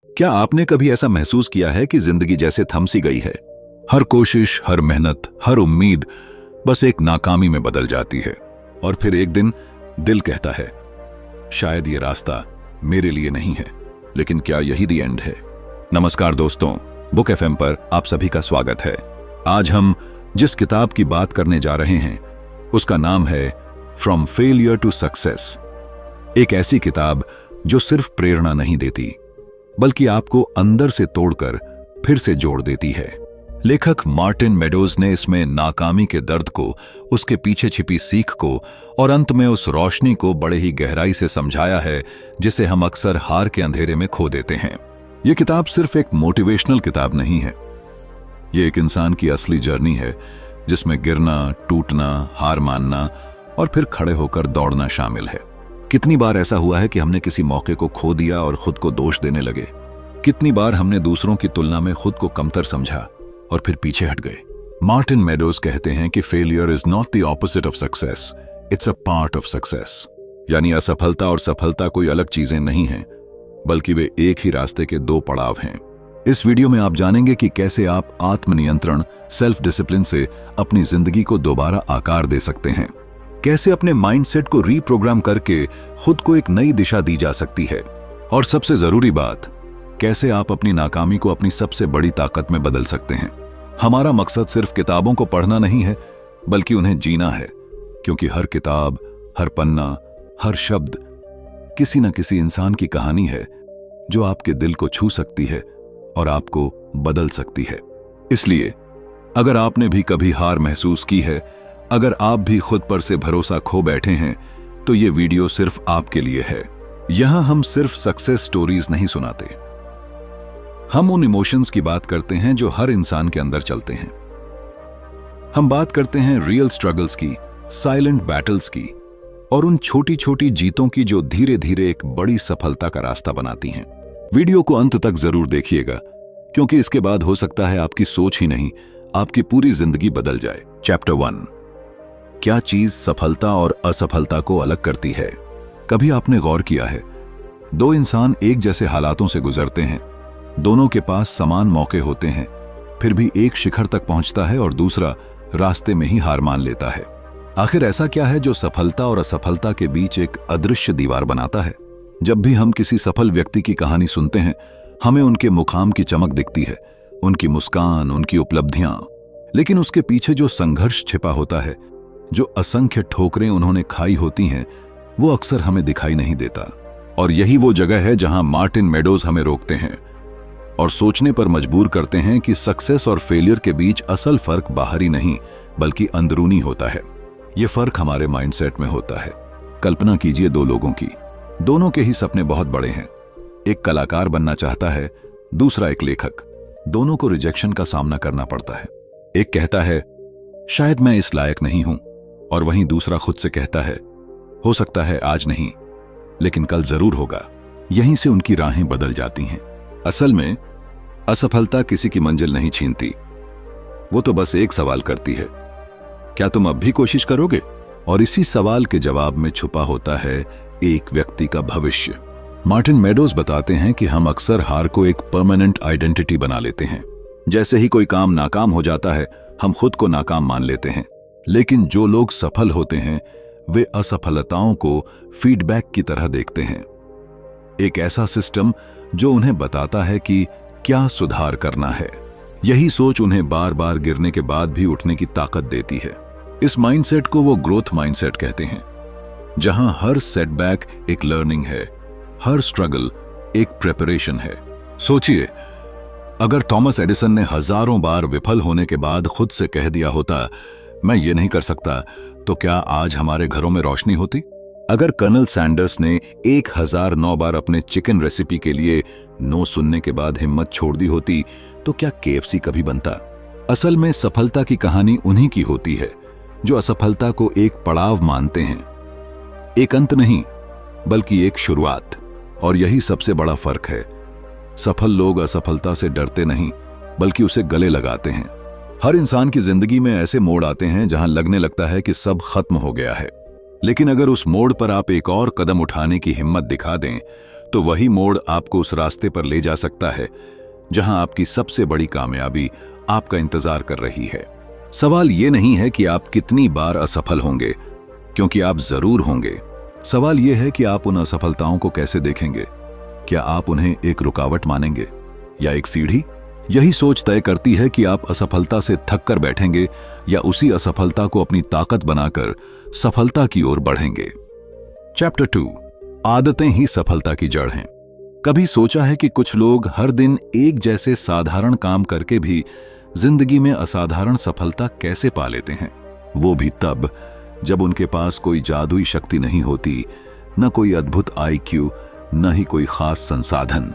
क्या आपने कभी ऐसा महसूस किया है कि जिंदगी जैसे थम सी गई है? हर कोशिश, हर मेहनत, हर उम्मीद बस एक नाकामी में बदल जाती है। और फिर एक दिन दिल कहता है, शायद ये रास्ता मेरे लिए नहीं है। लेकिन क्या यही द एंड है? नमस्कार दोस्तों, बुक एफएम पर आप सभी का स्वागत है। आज हम जिस किताब की बात करने जा रहे हैं उसका नाम है फ्रॉम फेलियर टू सक्सेस। एक ऐसी किताब जो सिर्फ प्रेरणा नहीं देती बल्कि आपको अंदर से तोड़कर फिर से जोड़ देती है। लेखक मार्टिन मेडोज ने इसमें नाकामी के दर्द को, उसके पीछे छिपी सीख को और अंत में उस रोशनी को बड़े ही गहराई से समझाया है जिसे हम अक्सर हार के अंधेरे में खो देते हैं। यह किताब सिर्फ एक मोटिवेशनल किताब नहीं है, यह एक इंसान की असली जर्नी है जिसमें गिरना, टूटना, हार मानना और फिर खड़े होकर दौड़ना शामिल है। कितनी बार ऐसा हुआ है कि हमने किसी मौके को खो दिया और खुद को दोष देने लगे। कितनी बार हमने दूसरों की तुलना में खुद को कमतर समझा और फिर पीछे हट गए। मार्टिन मेडोज कहते हैं कि failure is not the opposite of success, it's a part of success. यानी असफलता और सफलता कोई अलग चीजें नहीं हैं, बल्कि वे एक ही रास्ते के दो पड़ाव हैं। इस वीडियो में आप जानेंगे कि कैसे आप आत्मनियंत्रण, सेल्फ डिसिप्लिन से अपनी जिंदगी को दोबारा आकार दे सकते हैं, कैसे अपने माइंडसेट को रीप्रोग्राम करके खुद को एक नई दिशा दी जा सकती है, और सबसे जरूरी बात, कैसे आप अपनी नाकामी को अपनी सबसे बड़ी ताकत में बदल सकते हैं। हमारा मकसद सिर्फ किताबों को पढ़ना नहीं है, बल्कि उन्हें जीना है, क्योंकि हर किताब, हर पन्ना, हर शब्द किसी न किसी इंसान की कहानी है जो आपके दिल को छू सकती है और आपको बदल सकती है। इसलिए अगर आपने भी कभी हार महसूस की है, अगर आप भी खुद पर से भरोसा खो बैठे हैं, तो ये वीडियो सिर्फ आपके लिए है। यहां हम सिर्फ सक्सेस स्टोरीज नहीं सुनाते, हम उन इमोशंस की बात करते हैं जो हर इंसान के अंदर चलते हैं। हम बात करते हैं रियल स्ट्रगल्स की, साइलेंट बैटल्स की, और उन छोटी छोटी जीतों की जो धीरे धीरे एक बड़ी सफलता का रास्ता बनाती हैं। वीडियो को अंत तक जरूर देखिएगा, क्योंकि इसके बाद हो सकता है आपकी सोच ही नहीं, आपकी पूरी जिंदगी बदल जाए। चैप्टर 1, क्या चीज सफलता और असफलता को अलग करती है? कभी आपने गौर किया है, दो इंसान एक जैसे हालातों से गुजरते हैं, दोनों के पास समान मौके होते हैं, फिर भी एक शिखर तक पहुंचता है और दूसरा रास्ते में ही हार मान लेता है। आखिर ऐसा क्या है जो सफलता और असफलता के बीच एक अदृश्य दीवार बनाता है? जब भी हम किसी सफल व्यक्ति की कहानी सुनते हैं, हमें उनके मुखाम की चमक दिखती है, उनकी मुस्कान, उनकी उपलब्धियां, लेकिन उसके पीछे जो संघर्ष छिपा होता है, जो असंख्य ठोकरें उन्होंने खाई होती हैं, वो अक्सर हमें दिखाई नहीं देता। और यही वो जगह है जहां मार्टिन मेडोज हमें रोकते हैं और सोचने पर मजबूर करते हैं कि सक्सेस और फेलियर के बीच असल फर्क बाहरी नहीं बल्कि अंदरूनी होता है। ये फर्क हमारे माइंडसेट में होता है। कल्पना कीजिए दो लोगों की, दोनों के ही सपने बहुत बड़े हैं। एक कलाकार बनना चाहता है, दूसरा एक लेखक। दोनों को रिजेक्शन का सामना करना पड़ता है। एक कहता है, शायद मैं इस लायक नहीं हूं, और वहीं दूसरा खुद से कहता है, हो सकता है आज नहीं, लेकिन कल जरूर होगा। यहीं से उनकी राहें बदल जाती हैं। असल में असफलता किसी की मंजिल नहीं छीनती, वो तो बस एक सवाल करती है, क्या तुम अब भी कोशिश करोगे? और इसी सवाल के जवाब में छुपा होता है एक व्यक्ति का भविष्य। मार्टिन मेडोज बताते हैं कि हम अक्सर हार को एक परमानेंट आइडेंटिटी बना लेते हैं। जैसे ही कोई काम नाकाम हो जाता है, हम खुद को नाकाम मान लेते हैं। लेकिन जो लोग सफल होते हैं, वे असफलताओं को फीडबैक की तरह देखते हैं, एक ऐसा सिस्टम जो उन्हें बताता है कि क्या सुधार करना है। यही सोच उन्हें बार बार गिरने के बाद भी उठने की ताकत देती है। इस माइंडसेट को वो ग्रोथ माइंडसेट कहते हैं, जहां हर सेटबैक एक लर्निंग है, हर स्ट्रगल एक प्रिपरेशन है। सोचिए, अगर थॉमस एडिसन ने हजारों बार विफल होने के बाद खुद से कह दिया होता, मैं ये नहीं कर सकता, तो क्या आज हमारे घरों में रोशनी होती? अगर कर्नल सैंडर्स ने 1009 बार अपने चिकन रेसिपी के लिए नो सुनने के बाद हिम्मत छोड़ दी होती, तो क्या KFC कभी बनता? असल में सफलता की कहानी उन्हीं की होती है जो असफलता को एक पड़ाव मानते हैं, एक अंत नहीं बल्कि एक शुरुआत। और यही सबसे बड़ा फर्क है। सफल लोग असफलता से डरते नहीं बल्कि उसे गले लगाते हैं। हर इंसान की जिंदगी में ऐसे मोड़ आते हैं जहां लगने लगता है कि सब खत्म हो गया है, लेकिन अगर उस मोड़ पर आप एक और कदम उठाने की हिम्मत दिखा दें तो वही मोड़ आपको उस रास्ते पर ले जा सकता है जहां आपकी सबसे बड़ी कामयाबी आपका इंतजार कर रही है। सवाल ये नहीं है कि आप कितनी बार असफल होंगे, क्योंकि आप जरूर होंगे। सवाल यह है कि आप उन असफलताओं को कैसे देखेंगे। क्या आप उन्हें एक रुकावट मानेंगे या एक सीढ़ी? यही सोच तय करती है कि आप असफलता से थक कर बैठेंगे या उसी असफलता को अपनी ताकत बनाकर सफलता की ओर बढ़ेंगे। चैप्टर 2, आदतें ही सफलता की जड़ हैं। कभी सोचा है कि कुछ लोग हर दिन एक जैसे साधारण काम करके भी जिंदगी में असाधारण सफलता कैसे पा लेते हैं? वो भी तब जब उनके पास कोई जादुई शक्ति नहीं होती, न कोई अद्भुत IQ, न ही कोई खास संसाधन।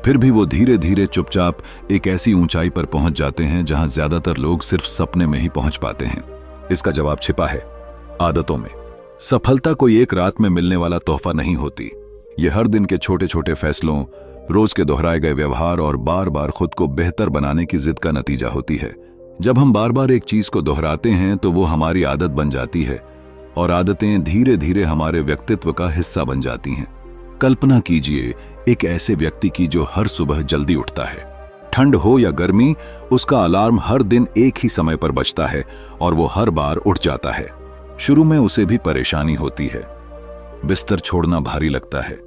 फिर भी वो धीरे धीरे चुपचाप एक ऐसी ऊंचाई पर पहुंच जाते हैं जहां ज्यादातर लोग सिर्फ सपने में ही पहुंच पाते हैं। इसका जवाब छिपा है आदतों में। सफलता कोई एक रात में मिलने वाला तोहफा नहीं होती। ये हर दिन के छोटे छोटे फैसलों, रोज के दोहराए गए व्यवहार और बार बार खुद को बेहतर बनाने की जिद का नतीजा होती है। जब हम बार बार एक चीज को दोहराते हैं तो वो हमारी आदत बन जाती है और आदतें धीरे धीरे हमारे व्यक्तित्व का हिस्सा बन जाती हैं। कल्पना कीजिए एक ऐसे व्यक्ति की जो हर सुबह जल्दी उठता है। ठंड हो या गर्मी, उसका अलार्म हर दिन एक ही समय पर बजता है और वो हर बार उठ जाता है। शुरू में उसे भी परेशानी होती है, बिस्तर छोड़ना भारी लगता है,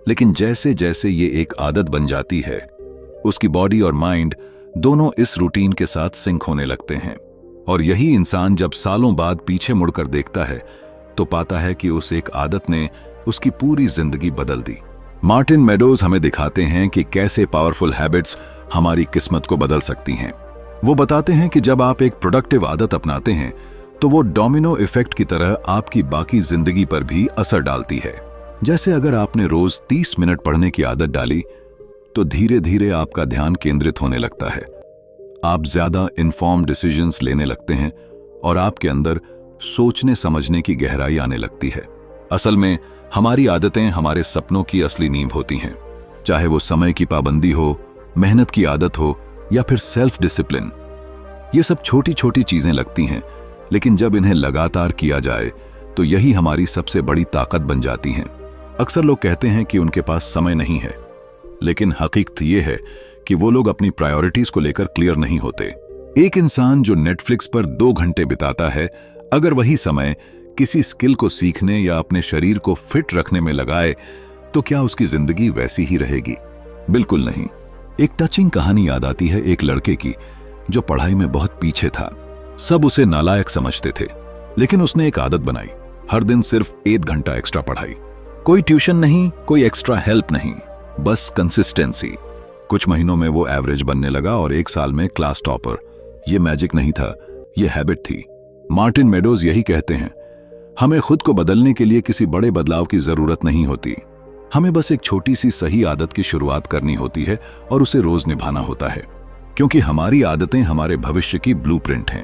लेकिन जैसे जैसे ये एक आदत बन जाती है, उसकी बॉडी और माइंड दोनों इस रूटीन के साथ सिंक होने लगते हैं। और यही इंसान जब सालों बाद पीछे मुड़कर देखता है तो पाता है कि उस एक आदत ने उसकी पूरी जिंदगी बदल दी। मार्टिन मेडोज हमें दिखाते हैं कि कैसे पावरफुल हैबिट्स हमारी किस्मत को बदल सकती हैं। वो बताते हैं कि जब आप एक प्रोडक्टिव आदत अपनाते हैं तो वो डोमिनो इफेक्ट की तरह आपकी बाकी जिंदगी पर भी असर डालती है। जैसे अगर आपने रोज 30 मिनट पढ़ने की आदत डाली तो धीरे धीरे आपका ध्यान केंद्रित होने लगता है। आप ज्यादा इन्फॉर्म्ड डिसीजंस लेने लगते हैं और आपके अंदर सोचने समझने की गहराई आने लगती है। असल में हमारी आदतें हमारे सपनों की असली नींव होती हैं, चाहे वो समय की पाबंदी हो, मेहनत की आदत हो या फिर सेल्फ डिसिप्लिन। ये सब छोटी छोटी चीजें लगती हैं, लेकिन जब इन्हें लगातार किया जाए तो यही हमारी सबसे बड़ी ताकत बन जाती हैं। अक्सर लोग कहते हैं कि उनके पास समय नहीं है, लेकिन हकीकत ये है कि वो लोग अपनी प्रायोरिटीज को लेकर क्लियर नहीं होते। एक इंसान जो नेटफ्लिक्स पर 2 घंटे बिताता है, अगर वही समय किसी स्किल को सीखने या अपने शरीर को फिट रखने में लगाए तो क्या उसकी जिंदगी वैसी ही रहेगी? बिल्कुल नहीं। एक टचिंग कहानी याद आती है एक लड़के की जो पढ़ाई में बहुत पीछे था। सब उसे नालायक समझते थे, लेकिन उसने एक आदत बनाई, हर दिन सिर्फ 1 घंटा एक्स्ट्रा पढ़ाई। कोई ट्यूशन नहीं, कोई एक्स्ट्रा हेल्प नहीं, बस कंसिस्टेंसी। कुछ महीनों में वो एवरेज बनने लगा और 1 साल में क्लास टॉपर। ये मैजिक नहीं था, ये हैबिट थी। मार्टिन मेडोज यही कहते हैं, हमें खुद को बदलने के लिए किसी बड़े बदलाव की जरूरत नहीं होती। हमें बस एक छोटी सी सही आदत की शुरुआत करनी होती है और उसे रोज निभाना होता है, क्योंकि हमारी आदतें हमारे भविष्य की ब्लूप्रिंट हैं।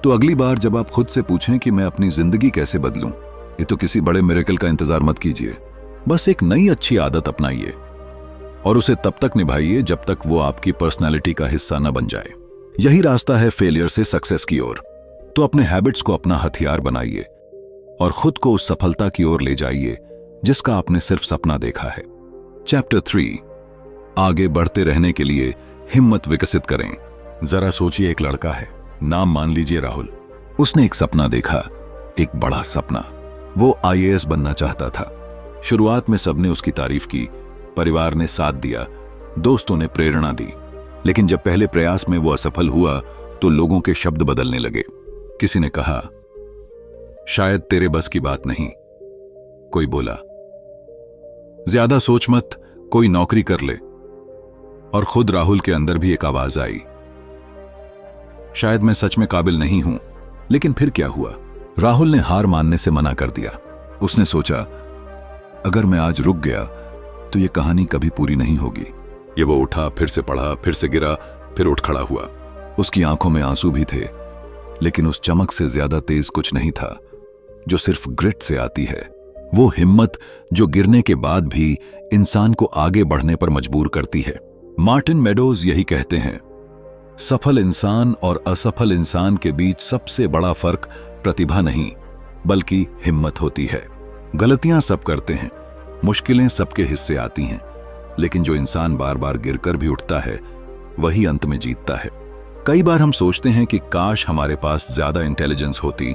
तो अगली बार जब आप खुद से पूछें कि मैं अपनी जिंदगी कैसे बदलूं, ये तो किसी बड़े मिरेकल का इंतजार मत कीजिए। बस एक नई अच्छी आदत अपनाइए और उसे तब तक निभाइए जब तक वो आपकी पर्सनैलिटी का हिस्सा न बन जाए। यही रास्ता है फेलियर से सक्सेस की ओर। तो अपने हैबिट्स को अपना हथियार बनाइए और खुद को उस सफलता की ओर ले जाइए जिसका आपने सिर्फ सपना देखा है। चैप्टर 3, आगे बढ़ते रहने के लिए हिम्मत विकसित करें। जरा सोचिए, एक लड़का है, नाम मान लीजिए राहुल। उसने एक सपना देखा, एक बड़ा सपना। वो IAS बनना चाहता था। शुरुआत में सबने उसकी तारीफ की, परिवार ने साथ दिया, दोस्तों ने प्रेरणा दी। लेकिन जब पहले प्रयास में वो असफल हुआ तो लोगों के शब्द बदलने लगे। किसी ने कहा, शायद तेरे बस की बात नहीं। कोई बोला, ज्यादा सोच मत, कोई नौकरी कर ले। और खुद राहुल के अंदर भी एक आवाज आई, शायद मैं सच में काबिल नहीं हूं। लेकिन फिर क्या हुआ? राहुल ने हार मानने से मना कर दिया। उसने सोचा, अगर मैं आज रुक गया तो यह कहानी कभी पूरी नहीं होगी। ये वो उठा, फिर से पढ़ा, फिर से गिरा, फिर उठ खड़ा हुआ। उसकी आंखों में आंसू भी थे, लेकिन उस चमक से ज्यादा तेज कुछ नहीं था जो सिर्फ ग्रिट से आती है। वो हिम्मत जो गिरने के बाद भी इंसान को आगे बढ़ने पर मजबूर करती है। मार्टिन मेडोज यही कहते हैं, सफल इंसान और असफल इंसान के बीच सबसे बड़ा फर्क प्रतिभा नहीं बल्कि हिम्मत होती है। गलतियां सब करते हैं, मुश्किलें सबके हिस्से आती हैं, लेकिन जो इंसान बार बार गिरकर भी उठता है वही अंत में जीतता है। कई बार हम सोचते हैं कि काश हमारे पास ज्यादा इंटेलिजेंस होती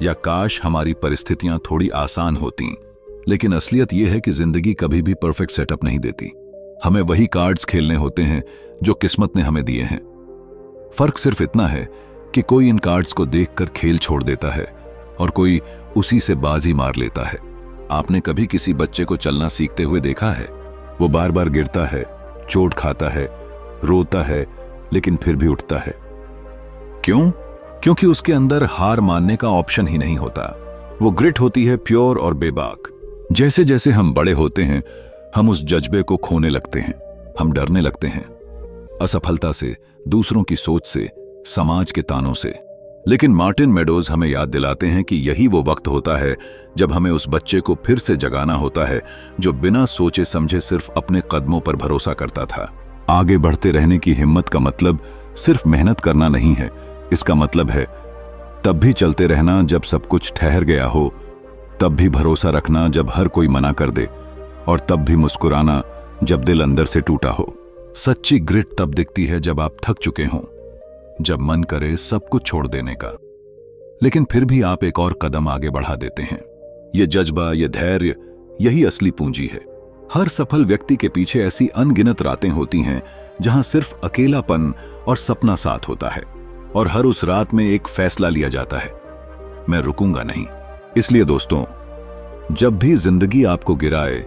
या काश हमारी परिस्थितियां थोड़ी आसान होती, लेकिन असलियत यह है कि जिंदगी कभी भी परफेक्ट सेटअप नहीं देती। हमें वही कार्ड्स खेलने होते हैं जो किस्मत ने हमें दिए हैं। फर्क सिर्फ इतना है कि कोई इन कार्ड्स को देखकर खेल छोड़ देता है और कोई उसी से बाजी मार लेता है। आपने कभी किसी बच्चे को चलना सीखते हुए देखा है? वो बार बार गिरता है, चोट खाता है, रोता है, लेकिन फिर भी उठता है। क्यों? क्योंकि उसके अंदर हार मानने का ऑप्शन ही नहीं होता। वो ग्रिट होती है, प्योर और बेबाक। जैसे जैसे हम बड़े होते हैं हम उस जज्बे को खोने लगते हैं। हम डरने लगते हैं असफलता से, दूसरों की सोच से, समाज के तानों से। लेकिन मार्टिन मेडोज हमें याद दिलाते हैं कि यही वो वक्त होता है जब हमें उस बच्चे को फिर से जगाना होता है जो बिना सोचे समझे सिर्फ अपने कदमों पर भरोसा करता था। आगे बढ़ते रहने की हिम्मत का मतलब सिर्फ मेहनत करना नहीं है। इसका मतलब है तब भी चलते रहना जब सब कुछ ठहर गया हो, तब भी भरोसा रखना जब हर कोई मना कर दे, और तब भी मुस्कुराना जब दिल अंदर से टूटा हो। सच्ची ग्रिट तब दिखती है जब आप थक चुके हों, जब मन करे सब कुछ छोड़ देने का, लेकिन फिर भी आप एक और कदम आगे बढ़ा देते हैं। यह जज्बा, यह धैर्य, यही असली पूंजी है। हर सफल व्यक्ति के पीछे ऐसी अनगिनत रातें होती हैं जहां सिर्फ अकेलापन और सपना साथ होता है, और हर उस रात में एक फैसला लिया जाता है, मैं रुकूंगा नहीं। इसलिए दोस्तों, जब भी जिंदगी आपको गिराए,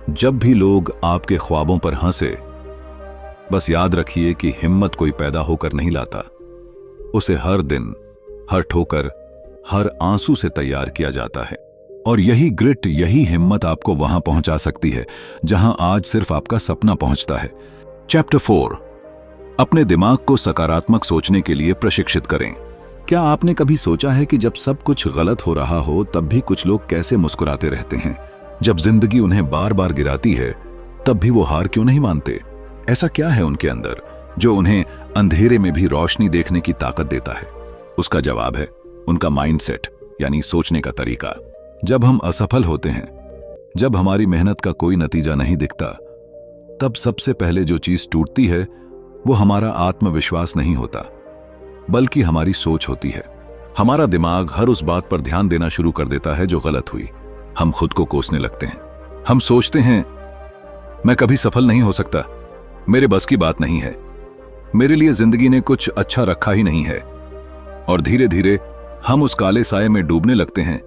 जब भी लोग आपके ख्वाबों पर हंसे, बस याद रखिए कि हिम्मत कोई पैदा होकर नहीं लाता, उसे हर दिन, हर ठोकर, हर आंसू से तैयार किया जाता है। और यही ग्रिट, यही हिम्मत आपको वहां पहुंचा सकती है जहां आज सिर्फ आपका सपना पहुंचता है। चैप्टर 4, अपने दिमाग को सकारात्मक सोचने के लिए प्रशिक्षित करें। क्या आपने कभी सोचा है कि जब सब कुछ गलत हो रहा हो तब भी कुछ लोग कैसे मुस्कुराते रहते हैं? जब जिंदगी उन्हें बार बार गिराती है तब भी वो हार क्यों नहीं मानते? ऐसा क्या है उनके अंदर जो उन्हें अंधेरे में भी रोशनी देखने की ताकत देता है? उसका जवाब है उनका माइंडसेट, यानी सोचने का तरीका। जब हम असफल होते हैं, जब हमारी मेहनत का कोई नतीजा नहीं दिखता, तब सबसे पहले जो चीज टूटती है वो हमारा आत्मविश्वास नहीं होता, बल्कि हमारी सोच होती है। हमारा दिमाग हर उस बात पर ध्यान देना शुरू कर देता है जो गलत हुई। हम खुद को कोसने लगते हैं। हम सोचते हैं मैं कभी सफल नहीं हो सकता, मेरे बस की बात नहीं है, मेरे लिए जिंदगी ने कुछ अच्छा रखा ही नहीं है। और धीरे धीरे हम उस काले साए में डूबने लगते हैं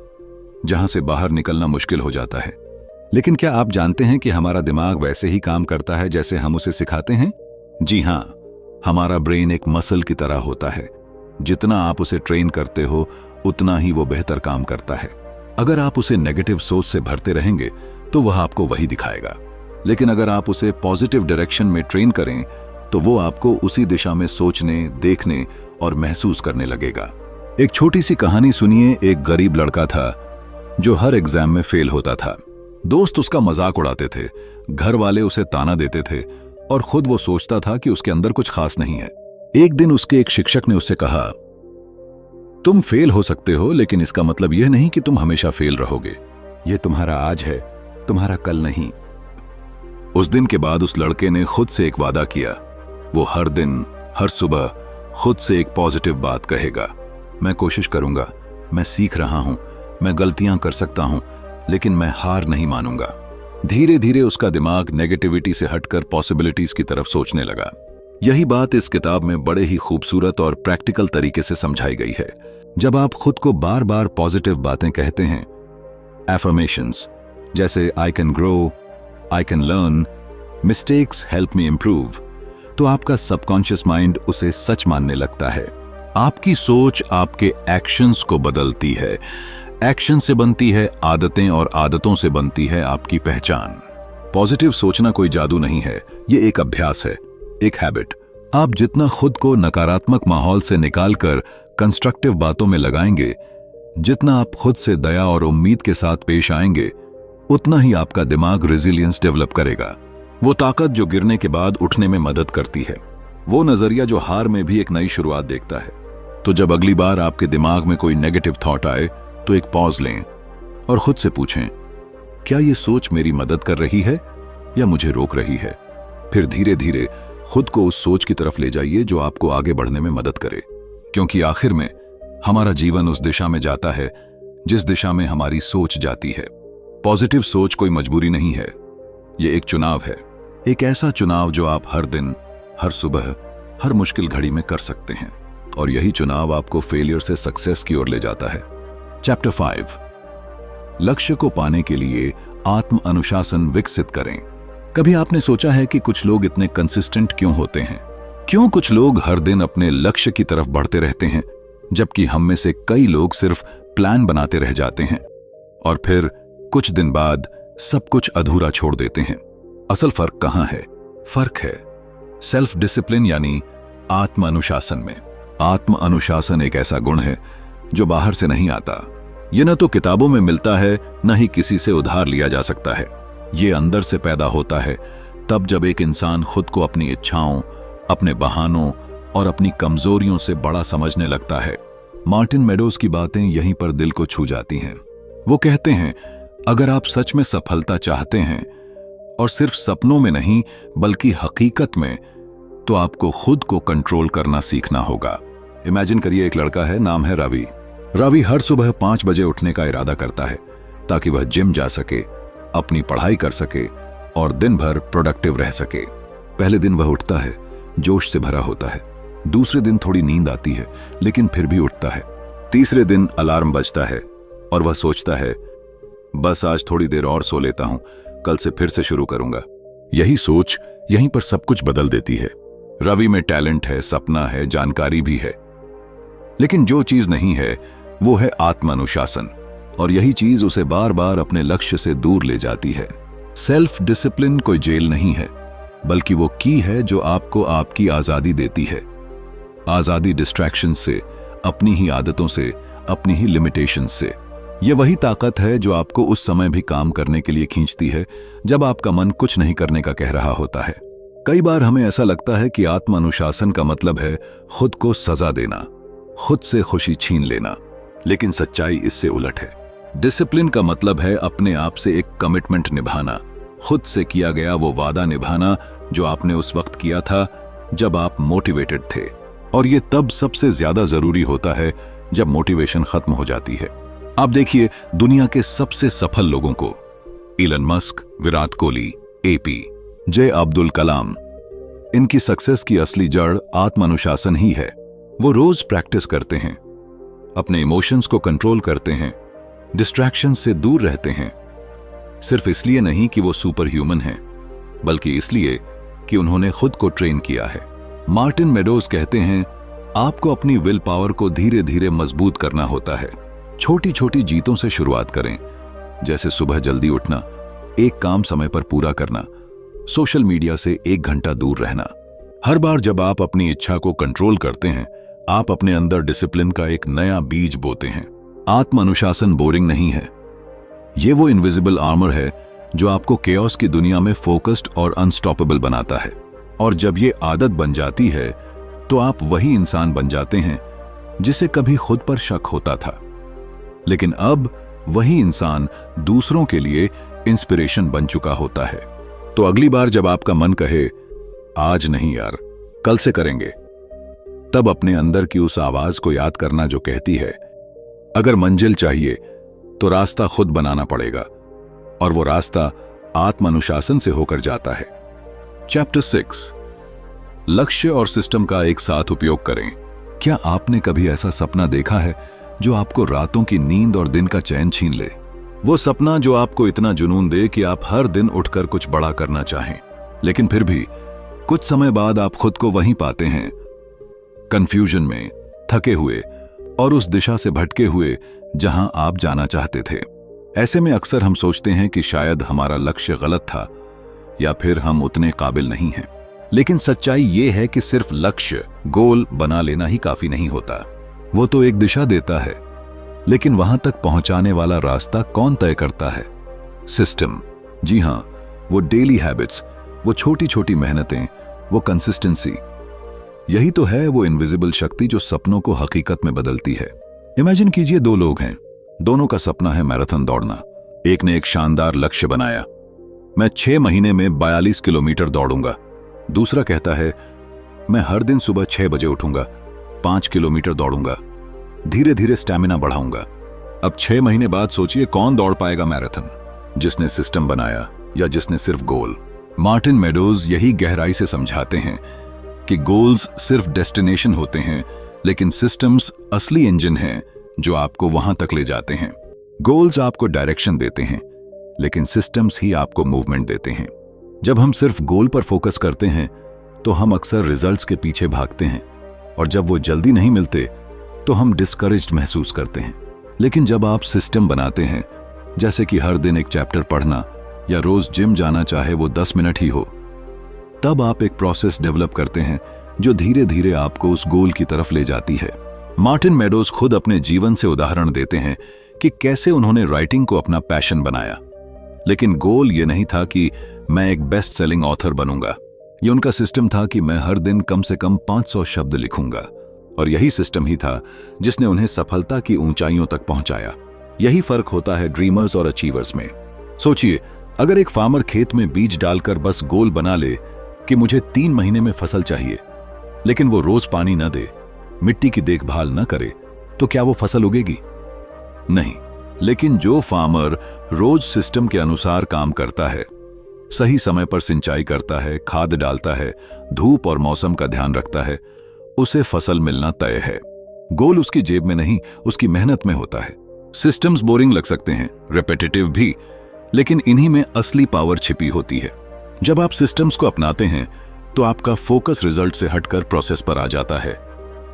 जहां से बाहर निकलना मुश्किल हो जाता है। लेकिन क्या आप जानते हैं कि हमारा दिमाग वैसे ही काम करता है जैसे हम उसे सिखाते हैं? जी हां, हमारा ब्रेन एक मसल की तरह होता है। जितना आप उसे ट्रेन करते हो उतना ही वो बेहतर काम करता है। अगर आप उसे नेगेटिव सोच से भरते रहेंगे तो वह आपको वही दिखाएगा, लेकिन अगर आप उसे पॉजिटिव डायरेक्शन में ट्रेन करें तो वो आपको उसी दिशा में सोचने, देखने और महसूस करने लगेगा। एक छोटी सी कहानी सुनिए। एक गरीब लड़का था जो हर एग्जाम में फेल होता था। दोस्त उसका मजाक उड़ाते थे, घर वाले उसे ताना देते थे और खुद वो सोचता था कि उसके अंदर कुछ खास नहीं है। एक दिन उसके एक शिक्षक ने उससे कहा, तुम फेल हो सकते हो, लेकिन इसका मतलब यह नहीं कि तुम हमेशा फेल रहोगे। यह तुम्हारा आज है, तुम्हारा कल नहीं। उस दिन के बाद उस लड़के ने खुद से एक वादा किया, वो हर दिन, हर सुबह खुद से एक पॉजिटिव बात कहेगा। मैं कोशिश करूंगा, मैं सीख रहा हूं, मैं गलतियां कर सकता हूं, लेकिन मैं हार नहीं मानूंगा। धीरे धीरे उसका दिमाग नेगेटिविटी से हटकर पॉसिबिलिटीज की तरफ सोचने लगा। यही बात इस किताब में बड़े ही खूबसूरत और प्रैक्टिकल तरीके से समझाई गई है। जब आप खुद को बार बार पॉजिटिव बातें कहते हैं, एफर्मेशंस जैसे I can grow, I can learn, mistakes help me improve, तो आपका सबकॉन्शियस माइंड उसे सच मानने लगता है। आपकी सोच आपके एक्शंस को बदलती है, एक्शन से बनती है आदतें और आदतों से बनती है आपकी पहचान। पॉजिटिव सोचना कोई जादू नहीं है, ये एक अभ्यास है, एक हैबिट। आप जितना खुद को नकारात्मक माहौल से निकालकर कंस्ट्रक्टिव बातों में लगाएंगे, जितना आप खुद से दया और उम्मीद के साथ पेश आएंगे, उतना ही आपका दिमाग रेजिलियंस डेवलप करेगा। वो ताकत जो गिरने के बाद उठने में मदद करती है, वो नजरिया जो हार में भी एक नई शुरुआत देखता है। तो जब अगली बार आपके दिमाग में कोई नेगेटिव थॉट आए तो एक पॉज लें और खुद से पूछें, क्या ये सोच मेरी मदद कर रही है या मुझे रोक रही है? फिर धीरे धीरे खुद को उस सोच की तरफ ले जाइए जो आपको आगे बढ़ने में मदद करे, क्योंकि आखिर में हमारा जीवन उस दिशा में जाता है जिस दिशा में हमारी सोच जाती है। पॉजिटिव सोच कोई मजबूरी नहीं है, ये एक चुनाव है, एक ऐसा चुनाव जो आप हर दिन, हर सुबह, हर मुश्किल घड़ी में कर सकते हैं, और यही चुनाव आपको फेलियर से सक्सेस की ओर ले जाता है। चैप्टर 5, लक्ष्य को पाने के लिए आत्म अनुशासन विकसित करें। कभी आपने सोचा है कि कुछ लोग इतने कंसिस्टेंट क्यों होते हैं? क्यों कुछ लोग हर दिन अपने लक्ष्य की तरफ बढ़ते रहते हैं, जबकि हम में से कई लोग सिर्फ प्लान बनाते रह जाते हैं और फिर कुछ दिन बाद सब कुछ अधूरा छोड़ देते हैं? असल फर्क कहां है? फर्क है सेल्फ डिसिप्लिन यानी आत्म अनुशासन में। आत्म अनुशासन एक ऐसा गुण है जो बाहर से नहीं आता। ये न तो किताबों में मिलता है, न ही किसी से उधार लिया जा सकता है। ये अंदर से पैदा होता है तब जब एक इंसान खुद को अपनी इच्छाओं, अपने बहानों और अपनी कमजोरियों से बड़ा समझने लगता है। मार्टिन मेडोज की बातें यहीं पर दिल को छू जाती हैं। वो कहते हैं, अगर आप सच में सफलता चाहते हैं, और सिर्फ सपनों में नहीं बल्कि हकीकत में, तो आपको खुद को कंट्रोल करना सीखना होगा। इमेजिन करिए, एक लड़का है, नाम है रवि। रवि हर सुबह 5 बजे उठने का इरादा करता है ताकि वह जिम जा सके, अपनी पढ़ाई कर सके और दिन भर प्रोडक्टिव रह सके। पहले दिन वह उठता है, जोश से भरा होता है। दूसरे दिन थोड़ी नींद आती है लेकिन फिर भी उठता है। तीसरे दिन अलार्म बजता है और वह सोचता है, बस आज थोड़ी देर और सो लेता हूं, कल से फिर से शुरू करूंगा। यही सोच यहीं पर सब कुछ बदल देती है। रवि में टैलेंट है, सपना है, जानकारी भी है, लेकिन जो चीज नहीं है वो है आत्म अनुशासन, और यही चीज उसे बार बार अपने लक्ष्य से दूर ले जाती है। सेल्फ डिसिप्लिन कोई जेल नहीं है, बल्कि वो की है जो आपको आपकी आजादी देती है। आजादी डिस्ट्रैक्शन से, अपनी ही आदतों से, अपनी ही लिमिटेशन से। ये वही ताकत है जो आपको उस समय भी काम करने के लिए खींचती है जब आपका मन कुछ नहीं करने का कह रहा होता है। कई बार हमें ऐसा लगता है कि आत्म अनुशासन का मतलब है खुद को सजा देना, खुद से खुशी छीन लेना, लेकिन सच्चाई इससे उलट है। डिसिप्लिन का मतलब है अपने आप से एक कमिटमेंट निभाना, खुद से किया गया वो वादा निभाना जो आपने उस वक्त किया था जब आप मोटिवेटेड थे, और ये तब सबसे ज्यादा जरूरी होता है जब मोटिवेशन खत्म हो जाती है। आप देखिए दुनिया के सबसे सफल लोगों को, Elon Musk, Virat Kohli, A, J Abdul Kalam, इनकी सक्सेस की असली जड़ आत्म अनुशासन ही है। वो रोज प्रैक्टिस करते हैं, अपने इमोशंस को कंट्रोल करते हैं, डिस्ट्रैक्शन से दूर रहते हैं, सिर्फ इसलिए नहीं कि वो सुपर ह्यूमन हैं, बल्कि इसलिए कि उन्होंने खुद को ट्रेन किया है। मार्टिन मेडोज कहते हैं, आपको अपनी विल पावर को धीरे धीरे मजबूत करना होता है। छोटी छोटी जीतों से शुरुआत करें, जैसे सुबह जल्दी उठना, एक काम समय पर पूरा करना, सोशल मीडिया से 1 घंटा दूर रहना। हर बार जब आप अपनी इच्छा को कंट्रोल करते हैं, आप अपने अंदर डिसिप्लिन का एक नया बीज बोते हैं। आत्म अनुशासन बोरिंग नहीं है, ये वो इनविजिबल आर्मर है जो आपको केओस की दुनिया में फोकस्ड और अनस्टॉपेबल बनाता है। और जब ये आदत बन जाती है तो आप वही इंसान बन जाते हैं जिसे कभी खुद पर शक होता था, लेकिन अब वही इंसान दूसरों के लिए इंस्पिरेशन बन चुका होता है। तो अगली बार जब आपका मन कहे, आज नहीं यार, कल से करेंगे, तब अपने अंदर की उस आवाज को याद करना जो कहती है, अगर मंजिल चाहिए तो रास्ता खुद बनाना पड़ेगा, और वो रास्ता आत्म अनुशासन से होकर जाता है। चैप्टर 6, लक्ष्य और सिस्टम का एक साथ उपयोग करें। क्या आपने कभी ऐसा सपना देखा है जो आपको रातों की नींद और दिन का चैन छीन ले? वो सपना जो आपको इतना जुनून दे कि आप हर दिन उठकर कुछ बड़ा करना चाहें, लेकिन फिर भी कुछ समय बाद आप खुद को वहीं पाते हैं, कंफ्यूजन में, थके हुए और उस दिशा से भटके हुए जहां आप जाना चाहते थे। ऐसे में अक्सर हम सोचते हैं कि शायद हमारा लक्ष्य गलत था या फिर हम उतने काबिल नहीं हैं। लेकिन सच्चाई ये है कि सिर्फ लक्ष्य, गोल बना लेना ही काफी नहीं होता। वो तो एक दिशा देता है, लेकिन वहां तक पहुंचाने वाला रास्ता कौन तय करता है? सिस्टम। जी हां, वो डेली हैबिट्स, वो छोटी छोटी मेहनतें, वो कंसिस्टेंसी, यही तो है वो इनविजिबल शक्ति जो सपनों को हकीकत में बदलती है। इमेजिन कीजिए 2 लोग हैं, दोनों का सपना है मैराथन दौड़ना। एक ने एक शानदार लक्ष्य बनाया, मैं 6 महीने में 42 किलोमीटर दौड़ूंगा। दूसरा कहता है, मैं हर दिन सुबह 6 बजे उठूंगा, 5 किलोमीटर दौड़ूंगा, धीरे धीरे स्टैमिना बढ़ाऊंगा। अब 6 महीने बाद सोचिए कौन दौड़ पाएगा मैराथन, जिसने सिस्टम बनाया या जिसने सिर्फ गोल। मार्टिन मेडोज यही गहराई से समझाते हैं कि गोल्स सिर्फ डेस्टिनेशन होते हैं, लेकिन सिस्टम्स असली इंजन हैं जो आपको वहां तक ले जाते हैं। गोल्स आपको डायरेक्शन देते हैं, लेकिन सिस्टम्स ही आपको मूवमेंट देते हैं। जब हम सिर्फ गोल पर फोकस करते हैं तो हम अक्सर रिजल्ट्स के पीछे भागते हैं, और जब वो जल्दी नहीं मिलते तो हम डिस्करेज्ड महसूस करते हैं। लेकिन जब आप सिस्टम बनाते हैं, जैसे कि हर दिन एक चैप्टर पढ़ना या रोज जिम जाना, चाहे वो 10 मिनट ही हो, तब आप एक प्रोसेस डेवलप करते हैं जो धीरे धीरे आपको उस गोल की तरफ ले जाती है। मार्टिन मेडोज खुद अपने जीवन से उदाहरण देते हैं कि कैसे उन्होंने राइटिंग को अपना पैशन बनाया। लेकिन गोल ये नहीं था कि मैं एक बेस्ट सेलिंग ऑथर बनूंगा। ये उनका सिस्टम था कि मैं हर दिन कम से कम 500 शब्द लिखूंगा, और यही सिस्टम ही था जिसने उन्हें सफलता की ऊंचाइयों तक पहुंचाया। यही फर्क होता है ड्रीमर्स और अचीवर्स में। सोचिए, अगर एक फार्मर खेत में बीज डालकर बस गोल बना ले कि मुझे 3 महीने में फसल चाहिए, लेकिन वो रोज पानी न दे, मिट्टी की देखभाल न करे, तो क्या वो फसल उगेगी? नहीं। लेकिन जो फार्मर रोज सिस्टम के अनुसार काम करता है, सही समय पर सिंचाई करता है, खाद डालता है, धूप और मौसम का ध्यान रखता है, उसे फसल मिलना तय है। गोल उसकी जेब में नहीं, उसकी मेहनत में होता है। सिस्टम्स बोरिंग लग सकते हैं, रिपीटेटिव भी, लेकिन इन्हीं में असली पावर छिपी होती है। जब आप सिस्टम्स को अपनाते हैं तो आपका फोकस रिजल्ट से हटकर प्रोसेस पर आ जाता है,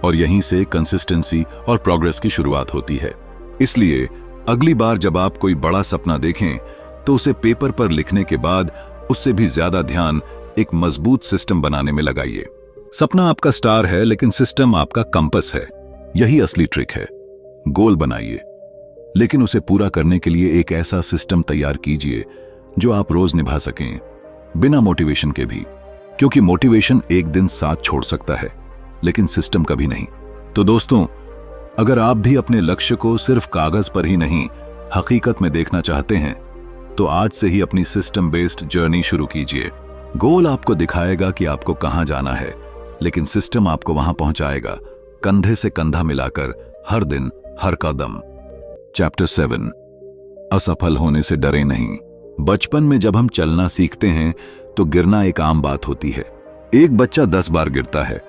और यहीं से कंसिस्टेंसी और प्रोग्रेस की शुरुआत होती है। इसलिए अगली बार जब आप कोई बड़ा सपना देखें तो उसे पेपर पर लिखने के बाद उससे भी ज्यादा ध्यान एक मजबूत सिस्टम बनाने में लगाइए। सपना आपका स्टार है, लेकिन सिस्टम आपका कंपस है। यही असली ट्रिक है। गोल बनाइए, लेकिन उसे पूरा करने के लिए एक ऐसा सिस्टम तैयार कीजिए जो आप रोज निभा सकें, बिना मोटिवेशन के भी। क्योंकि मोटिवेशन एक दिन साथ छोड़ सकता है, लेकिन सिस्टम कभी नहीं। तो दोस्तों, अगर आप भी अपने लक्ष्य को सिर्फ कागज पर ही नहीं, हकीकत में देखना चाहते हैं, तो आज से ही अपनी सिस्टम बेस्ड जर्नी शुरू कीजिए। गोल आपको दिखाएगा कि आपको कहां जाना है, लेकिन सिस्टम आपको वहां पहुंचाएगा, कंधे से कंधा मिलाकर, हर दिन, हर कदम। चैप्टर 7, असफल होने से डरे नहीं। बचपन में जब हम चलना सीखते हैं तो गिरना एक आम बात होती है। एक बच्चा 10 बार गिरता है,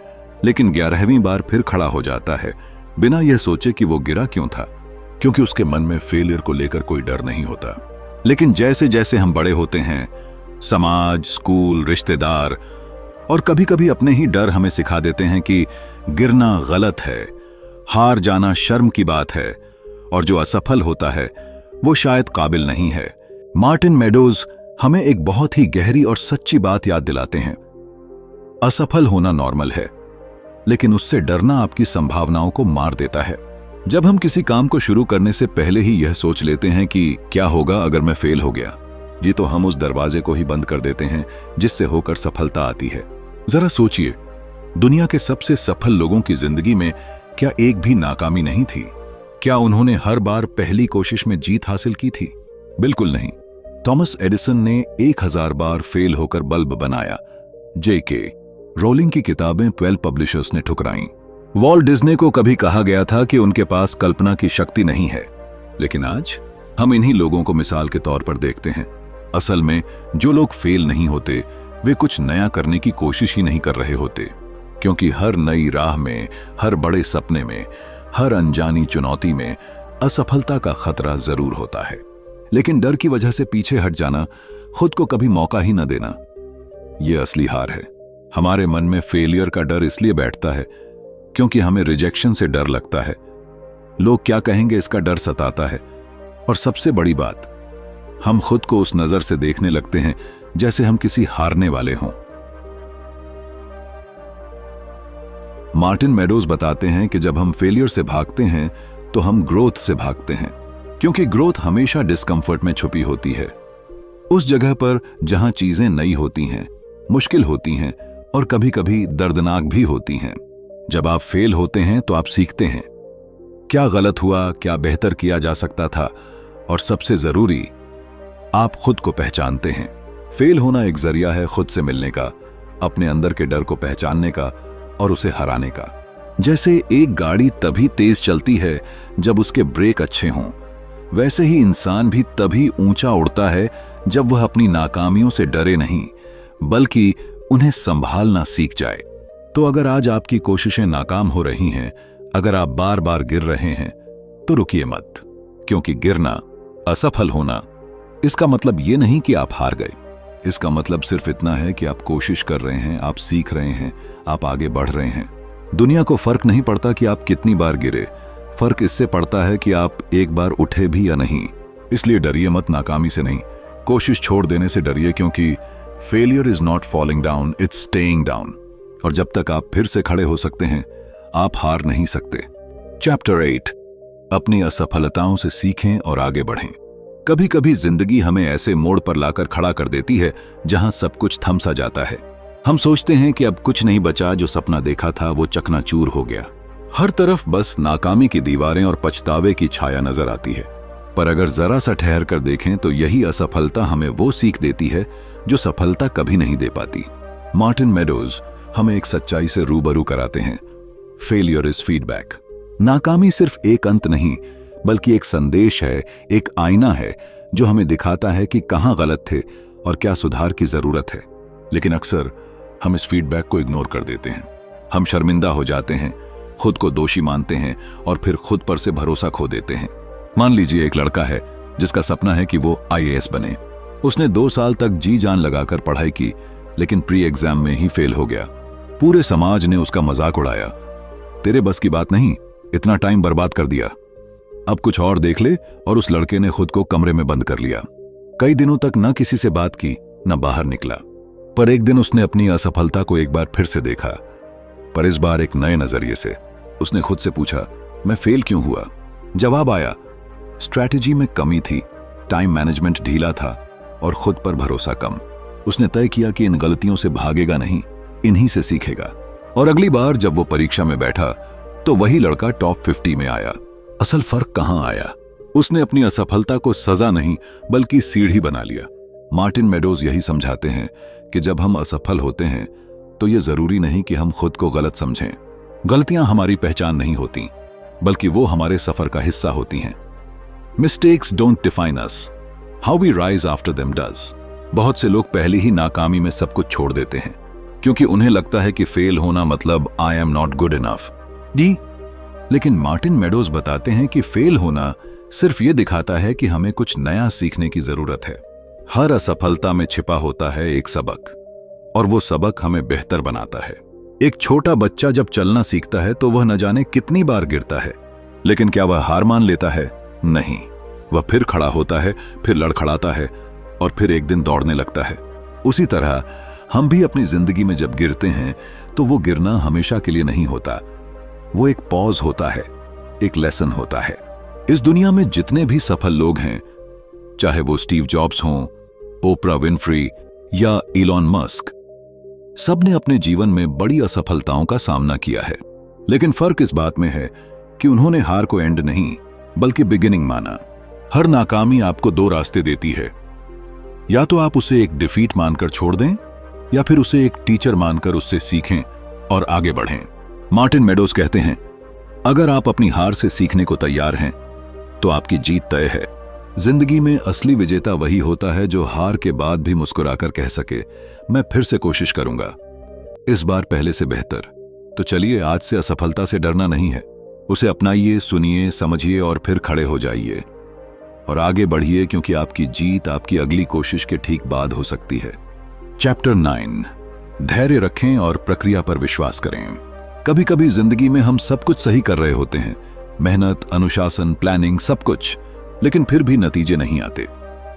लेकिन 11वीं बार फिर खड़ा हो जाता है, बिना यह सोचे कि वो गिरा क्यों था, क्योंकि उसके मन में फेलियर को लेकर कोई डर नहीं होता। लेकिन जैसे जैसे हम बड़े होते हैं, समाज, स्कूल, रिश्तेदार और कभी कभी अपने ही डर हमें सिखा देते हैं कि गिरना गलत है, हार जाना शर्म की बात है, और जो असफल होता है वो शायद काबिल नहीं है। मार्टिन मेडोज हमें एक बहुत ही गहरी और सच्ची बात याद दिलाते हैं। असफल होना नॉर्मल है, लेकिन उससे डरना आपकी संभावनाओं को मार देता है। जब हम किसी काम को शुरू करने से पहले ही यह सोच लेते हैं कि क्या होगा अगर मैं फेल हो गया, ये तो हम उस दरवाजे को ही बंद कर देते हैं जिससे होकर सफलता आती है। जरा सोचिए, दुनिया के सबसे सफल लोगों की जिंदगी में क्या एक भी नाकामी नहीं थी? क्या उन्होंने हर बार पहली कोशिश में जीत हासिल की थी? बिल्कुल नहीं। थॉमस एडिसन ने 1000 बार फेल होकर बल्ब बनाया। J.K. रोलिंग की किताबें 12 पब्लिशर्स ने ठुकराईं। वॉल्ट डिज्नी को कभी कहा गया था कि उनके पास कल्पना की शक्ति नहीं है, लेकिन आज हम इन्हीं लोगों को मिसाल के तौर पर देखते हैं। असल में जो लोग फेल नहीं होते, वे कुछ नया करने की कोशिश ही नहीं कर रहे होते, क्योंकि हर नई राह में, हर बड़े सपने में, हर अनजानी चुनौती में असफलता का खतरा जरूर होता है। लेकिन डर की वजह से पीछे हट जाना, खुद को कभी मौका ही न देना, यह असली हार है। हमारे मन में फेलियर का डर इसलिए बैठता है क्योंकि हमें रिजेक्शन से डर लगता है। लोग क्या कहेंगे इसका डर सताता है, और सबसे बड़ी बात, हम खुद को उस नजर से देखने लगते हैं जैसे हम किसी हारने वाले हों। मार्टिन मेडोज बताते हैं कि जब हम फेलियर से भागते हैं तो हम ग्रोथ से भागते हैं, क्योंकि ग्रोथ हमेशा डिस्कंफर्ट में छुपी होती है। उस जगह पर जहां चीजें नई होती हैं, मुश्किल होती हैं और कभी कभी दर्दनाक भी होती हैं। जब आप फेल होते हैं तो आप सीखते हैं, क्या गलत हुआ, क्या बेहतर किया जा सकता था, और सबसे जरूरी, आप खुद को पहचानते हैं। फेल होना एक जरिया है खुद से मिलने का, अपने अंदर के डर को पहचानने का और उसे हराने का। जैसे एक गाड़ी तभी तेज चलती है जब उसके ब्रेक अच्छे हों, वैसे ही इंसान भी तभी ऊंचा उड़ता है जब वह अपनी नाकामियों से डरे नहीं, बल्कि उन्हें संभालना सीख जाए। तो अगर आज आपकी कोशिशें नाकाम हो रही हैं, अगर आप बार बार गिर रहे हैं, तो रुकिए मत, क्योंकि गिरना, असफल होना, इसका मतलब ये नहीं कि आप हार गए। इसका मतलब सिर्फ इतना है कि आप कोशिश कर रहे हैं, आप सीख रहे हैं, आप आगे बढ़ रहे हैं। दुनिया को फर्क नहीं पड़ता कि आप कितनी बार गिरे, फर्क इससे पड़ता है कि आप एक बार उठे भी या नहीं। इसलिए डरिए मत नाकामी से नहीं, कोशिश छोड़ देने से डरिए, क्योंकि failure is not falling down, it's staying down. और जब तक आप फिर से खड़े हो सकते हैं, आप हार नहीं सकते। चैप्टर 8, अपनी असफलताओं से सीखें और आगे बढ़ें। कभी कभी जिंदगी हमें ऐसे मोड़ पर लाकर खड़ा कर देती है जहां सब कुछ थम सा जाता है। हम सोचते हैं कि अब कुछ नहीं बचा, जो सपना देखा था वो चकनाचूर हो गया। हर तरफ बस नाकामी की दीवारें और पछतावे की छाया नजर आती है। पर अगर जरा सा ठहर कर देखें तो यही असफलता हमें वो सीख देती है जो सफलता कभी नहीं दे पाती। मार्टिन मेडोज हमें एक सच्चाई से रूबरू कराते हैं। Failure is feedback. नाकामी सिर्फ एक अंत नहीं, बल्कि एक संदेश है, एक आईना है जो हमें दिखाता है कि कहां गलत थे और क्या सुधार की जरूरत है। लेकिन अक्सर हम इस फीडबैक को इग्नोर कर देते हैं। हम शर्मिंदा हो जाते हैं, खुद को दोषी मानते हैं और फिर खुद पर से भरोसा खो देते हैं। मान लीजिए एक लड़का है जिसका सपना है कि वो IAS बने। उसने 2 साल तक जी जान लगाकर पढ़ाई की, लेकिन प्री एग्जाम में ही फेल हो गया। पूरे समाज ने उसका मजाक उड़ाया, तेरे बस की बात नहीं, इतना टाइम बर्बाद कर दिया, अब कुछ और देख ले। और उस लड़के ने खुद को कमरे में बंद कर लिया। कई दिनों तक न किसी से बात की, न बाहर निकला। पर एक दिन उसने अपनी असफलता को एक बार फिर से देखा, पर इस बार एक नए नजरिए से। उसने खुद से पूछा, मैं फेल क्यों हुआ? जवाब आया, स्ट्रैटेजी में कमी थी, टाइम मैनेजमेंट ढीला था और खुद पर भरोसा कम। उसने तय किया कि इन गलतियों से भागेगा नहीं, इन्हीं से सीखेगा। और अगली बार जब वो परीक्षा में बैठा तो वही लड़का टॉप 50 में आया। असल फर्क कहां आया? उसने अपनी असफलता को सजा नहीं बल्कि सीढ़ी बना लिया। मार्टिन मेडोज यही समझाते हैं कि जब हम असफल होते हैं तो यह जरूरी नहीं कि हम खुद को गलत समझें। गलतियां हमारी पहचान नहीं होती, बल्कि वो हमारे सफर का हिस्सा होती हैं। Mistakes don't define us, how we rise after them does. बहुत से लोग पहले ही नाकामी में सब कुछ छोड़ देते हैं, क्योंकि उन्हें लगता है कि फेल होना मतलब I am not good enough. जी, लेकिन मार्टिन मेडोज बताते हैं कि फेल होना सिर्फ ये दिखाता है कि हमें कुछ नया सीखने की जरूरत है। हर असफलता में छिपा होता है एक सबक, और वो सबक हमें बेहतर बनाता है। एक छोटा बच्चा जब चलना सीखता है तो वह न जाने कितनी बार गिरता है, लेकिन क्या वह हार मान लेता है? नहीं, वह फिर खड़ा होता है, फिर लड़खड़ाता है और फिर एक दिन दौड़ने लगता है। उसी तरह हम भी अपनी जिंदगी में जब गिरते हैं तो वो गिरना हमेशा के लिए नहीं होता, वो एक पॉज होता है, एक लेसन होता है। इस दुनिया में जितने भी सफल लोग हैं, चाहे वो स्टीव जॉब्स हों, ओपरा विनफ्री या इलॉन मस्क, सब ने अपने जीवन में बड़ी असफलताओं का सामना किया है। लेकिन फर्क इस बात में है कि उन्होंने हार को एंड नहीं बल्कि बिगिनिंग माना। हर नाकामी आपको 2 रास्ते देती है, या तो आप उसे एक डिफीट मानकर छोड़ दें या फिर उसे एक टीचर मानकर उससे सीखें और आगे बढ़ें। मार्टिन मेडोज कहते हैं, अगर आप अपनी हार से सीखने को तैयार हैं तो आपकी जीत तय है। जिंदगी में असली विजेता वही होता है जो हार के बाद भी मुस्कुराकर कह सके, मैं फिर से कोशिश करूंगा, इस बार पहले से बेहतर। तो चलिए, आज से असफलता से डरना नहीं है, उसे अपनाइए, सुनिए, समझिए और फिर खड़े हो जाइए और आगे बढ़िए, क्योंकि आपकी जीत आपकी अगली कोशिश के ठीक बाद हो सकती है। चैप्टर 9, धैर्य रखें और प्रक्रिया पर विश्वास करें। कभी कभी जिंदगी में हम सब कुछ सही कर रहे होते हैं, मेहनत, अनुशासन, प्लानिंग, सब कुछ, लेकिन फिर भी नतीजे नहीं आते।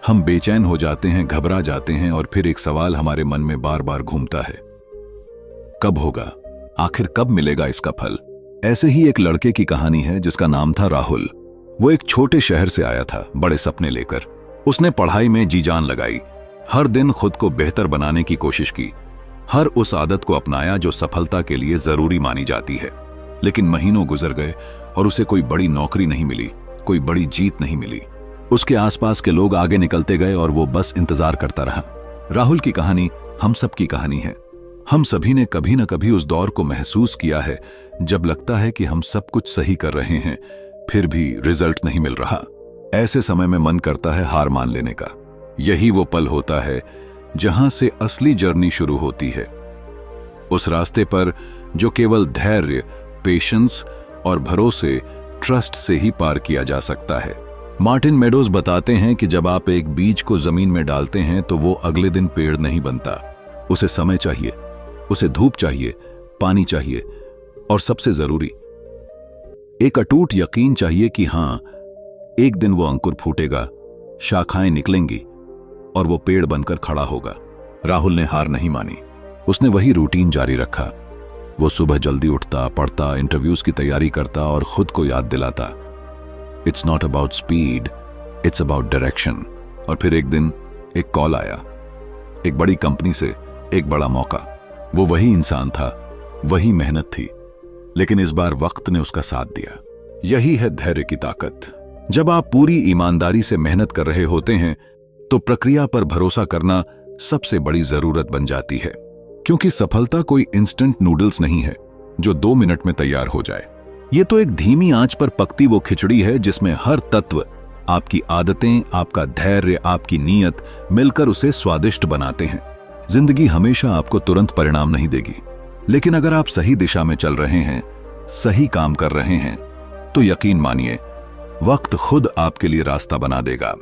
हम बेचैन हो जाते हैं, घबरा जाते हैं और फिर एक सवाल हमारे मन में बार बार घूमता है, कब होगा? आखिर कब मिलेगा इसका फल? ऐसे ही एक लड़के की कहानी है जिसका नाम था राहुल। वो एक छोटे शहर से आया था, बड़े सपने लेकर। उसने पढ़ाई में जी जान लगाई, हर दिन खुद को बेहतर बनाने की कोशिश की, हर उस आदत को अपनाया जो सफलता के लिए जरूरी मानी जाती है। लेकिन महीनों गुजर गए और उसे कोई बड़ी नौकरी नहीं मिली, कोई बड़ी जीत नहीं मिली। उसके आसपास के लोग आगे निकलते गए और वो बस इंतजार करता रहा। राहुल की कहानी हम सब की कहानी है। हम सभी ने कभी न कभी उस दौर को महसूस किया है जब लगता है कि हम सब कुछ सही कर रहे हैं, फिर भी रिजल्ट नहीं मिल रहा। ऐसे समय में मन करता है हार मान लेने का। यही वो पल होता है जहां से असली जर्नी शुरू होती है, उस रास्ते पर जो केवल धैर्य, पेशेंस और भरोसे, ट्रस्ट से ही पार किया जा सकता है। मार्टिन मेडोज बताते हैं कि जब आप एक बीज को जमीन में डालते हैं तो वो अगले दिन पेड़ नहीं बनता। उसे समय चाहिए, उसे धूप चाहिए, पानी चाहिए और सबसे जरूरी एक अटूट यकीन चाहिए कि हां, एक दिन वो अंकुर फूटेगा, शाखाएं निकलेंगी और वो पेड़ बनकर खड़ा होगा। राहुल ने हार नहीं मानी। उसने वही रूटीन जारी रखा। वो सुबह जल्दी उठता, पढ़ता, इंटरव्यूज की तैयारी करता और खुद को याद दिलाता, it's not about speed, it's about direction. और फिर एक दिन एक कॉल आया, एक बड़ी कंपनी से, एक बड़ा मौका। वो वही इंसान था, वही मेहनत थी, लेकिन इस बार वक्त ने उसका साथ दिया। यही है धैर्य की ताकत। जब आप पूरी ईमानदारी से मेहनत कर रहे होते हैं तो प्रक्रिया पर भरोसा करना सबसे बड़ी जरूरत बन जाती है, क्योंकि सफलता कोई इंस्टेंट नूडल्स नहीं है जो 2 मिनट में तैयार हो जाए। ये तो एक धीमी आंच पर पकती वो खिचड़ी है जिसमें हर तत्व, आपकी आदतें, आपका धैर्य, आपकी नीयत मिलकर उसे स्वादिष्ट बनाते हैं। जिंदगी हमेशा आपको तुरंत परिणाम नहीं देगी, लेकिन अगर आप सही दिशा में चल रहे हैं, सही काम कर रहे हैं, तो यकीन मानिए वक्त खुद आपके लिए रास्ता बना देगा।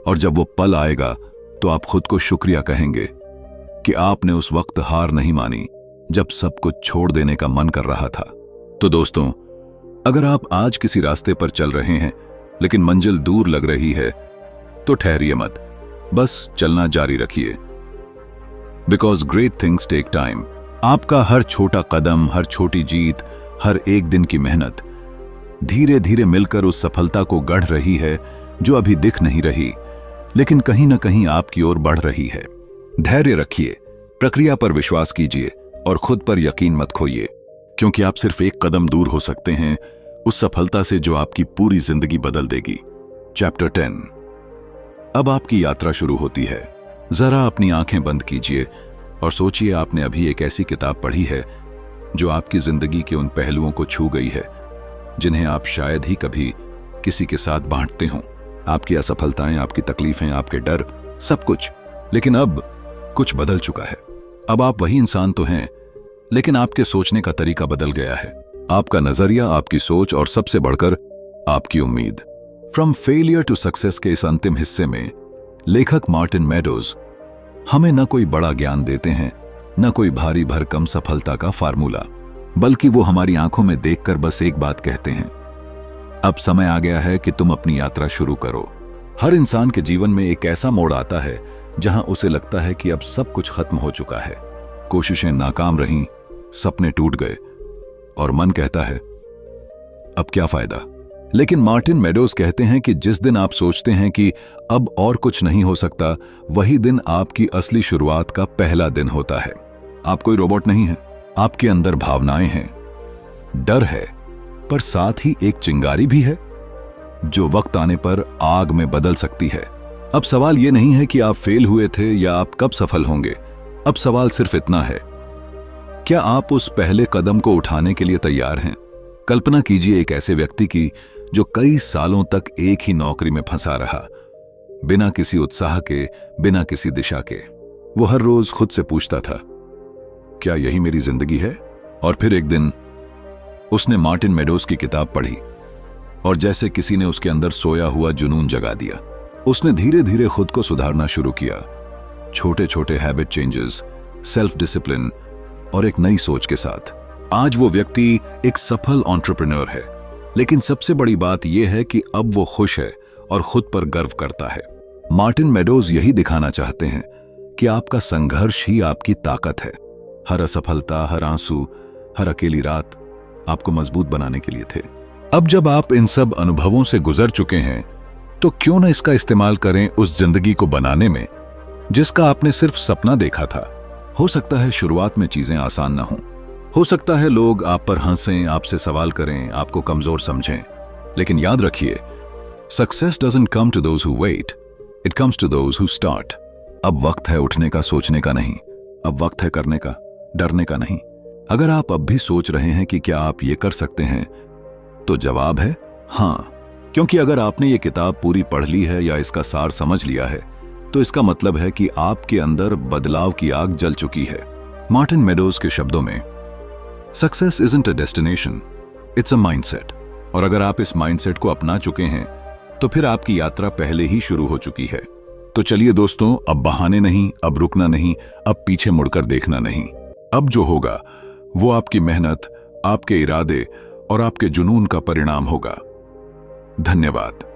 और जब वो पल आएगा तो आप खुद को शुक्रिया कहेंगे कि आपने उस वक्त हार नहीं मानी जब सब कुछ छोड़ देने का मन कर रहा था। तो दोस्तों, अगर आप आज किसी रास्ते पर चल रहे हैं लेकिन मंजिल दूर लग रही है, तो ठहरिए मत, बस चलना जारी रखिए। Because great things take time. आपका हर छोटा कदम, हर छोटी जीत, हर एक दिन की मेहनत धीरे धीरे मिलकर उस सफलता को गढ़ रही है जो अभी दिख नहीं रही, लेकिन कहीं ना कहीं आपकी ओर बढ़ रही है। धैर्य रखिए, प्रक्रिया पर विश्वास कीजिए और खुद पर यकीन मत खोइए, क्योंकि आप सिर्फ एक कदम दूर हो सकते हैं उस सफलता से जो आपकी पूरी जिंदगी बदल देगी। चैप्टर 10। अब आपकी यात्रा शुरू होती है। जरा अपनी आंखें बंद कीजिए और सोचिए, आपने अभी एक ऐसी किताब पढ़ी है जो आपकी जिंदगी के उन पहलुओं को छू गई है जिन्हें आप शायद ही कभी किसी के साथ बांटते हों। आपकी असफलताएं, आपकी तकलीफें, आपके डर, सब कुछ। लेकिन अब कुछ बदल चुका है। अब आप वही इंसान तो हैं, लेकिन आपके सोचने का तरीका बदल गया है। आपका नजरिया, आपकी सोच और सबसे बढ़कर आपकी उम्मीद। फ्रॉम फेलियर टू सक्सेस के इस अंतिम हिस्से में लेखक मार्टिन मेडोज हमें न कोई बड़ा ज्ञान देते हैं, न कोई भारी भरकम सफलता का फार्मूला, बल्कि वो हमारी आंखों में देखकर बस एक बात कहते हैं, अब समय आ गया है कि तुम अपनी यात्रा शुरू करो। हर इंसान के जीवन में एक ऐसा मोड़ आता है जहां उसे लगता है कि अब सब कुछ खत्म हो चुका है, कोशिशें नाकाम रहीं, सपने टूट गए और मन कहता है अब क्या फायदा। लेकिन मार्टिन मेडोज कहते हैं कि जिस दिन आप सोचते हैं कि अब और कुछ नहीं हो सकता, वही दिन आपकी असली शुरुआत का पहला दिन होता है। आप कोई रोबोट नहीं है, आपके अंदर भावनाएं हैं, डर है, पर साथ ही एक चिंगारी भी है जो वक्त आने पर आग में बदल सकती है। अब सवाल यह नहीं है कि आप फेल हुए थे या आप कब सफल होंगे। अब सवाल सिर्फ इतना है, क्या आप उस पहले कदम को उठाने के लिए तैयार हैं? कल्पना कीजिए एक ऐसे व्यक्ति की जो कई सालों तक एक ही नौकरी में फंसा रहा, बिना किसी उत्साह के, बिना किसी दिशा के। वो हर रोज खुद से पूछता था, क्या यही मेरी जिंदगी है? और फिर एक दिन उसने मार्टिन मेडोज की किताब पढ़ी और जैसे किसी ने उसके अंदर सोया हुआ जुनून जगा दिया। उसने धीरे धीरे खुद को सुधारना शुरू किया, छोटे छोटे हैबिट चेंजेस, सेल्फ डिसिप्लिन और एक नई सोच के साथ। आज वो व्यक्ति एक सफल एंटरप्रेन्योर है, लेकिन सबसे बड़ी बात यह है कि अब वो खुश है और खुद पर गर्व करता है। मार्टिन मेडोज यही दिखाना चाहते हैं कि आपका संघर्ष ही आपकी ताकत है। हर असफलता, हर आंसू, हर अकेली रात आपको मजबूत बनाने के लिए थे। अब जब आप इन सब अनुभवों से गुजर चुके हैं, तो क्यों न इसका इस्तेमाल करें उस जिंदगी को बनाने में जिसका आपने सिर्फ सपना देखा था। हो सकता है शुरुआत में चीजें आसान ना हों, हो सकता है लोग आप पर हंसें, आपसे सवाल करें, आपको कमजोर समझें, लेकिन याद रखिए, success doesn't come to those who wait, it comes to those who start. अब वक्त है उठने का, सोचने का नहीं। अब वक्त है करने का, डरने का नहीं। अगर आप अब भी सोच रहे हैं कि क्या आप ये कर सकते हैं, तो जवाब है हाँ। क्योंकि अगर आपने ये किताब पूरी पढ़ ली है या इसका सार समझ लिया है, तो इसका मतलब है कि आपके अंदर बदलाव की आग जल चुकी है। मार्टिन मेडोज के शब्दों में, success isn't a destination, it's a mindset. और अगर आप इस माइंडसेट को अपना चुके हैं, तो फिर आपकी यात्रा पहले ही शुरू हो चुकी है। तो चलिए दोस्तों, अब बहाने नहीं, अब रुकना नहीं, अब पीछे मुड़कर देखना नहीं। अब जो होगा वो आपकी मेहनत, आपके इरादे और आपके जुनून का परिणाम होगा। धन्यवाद।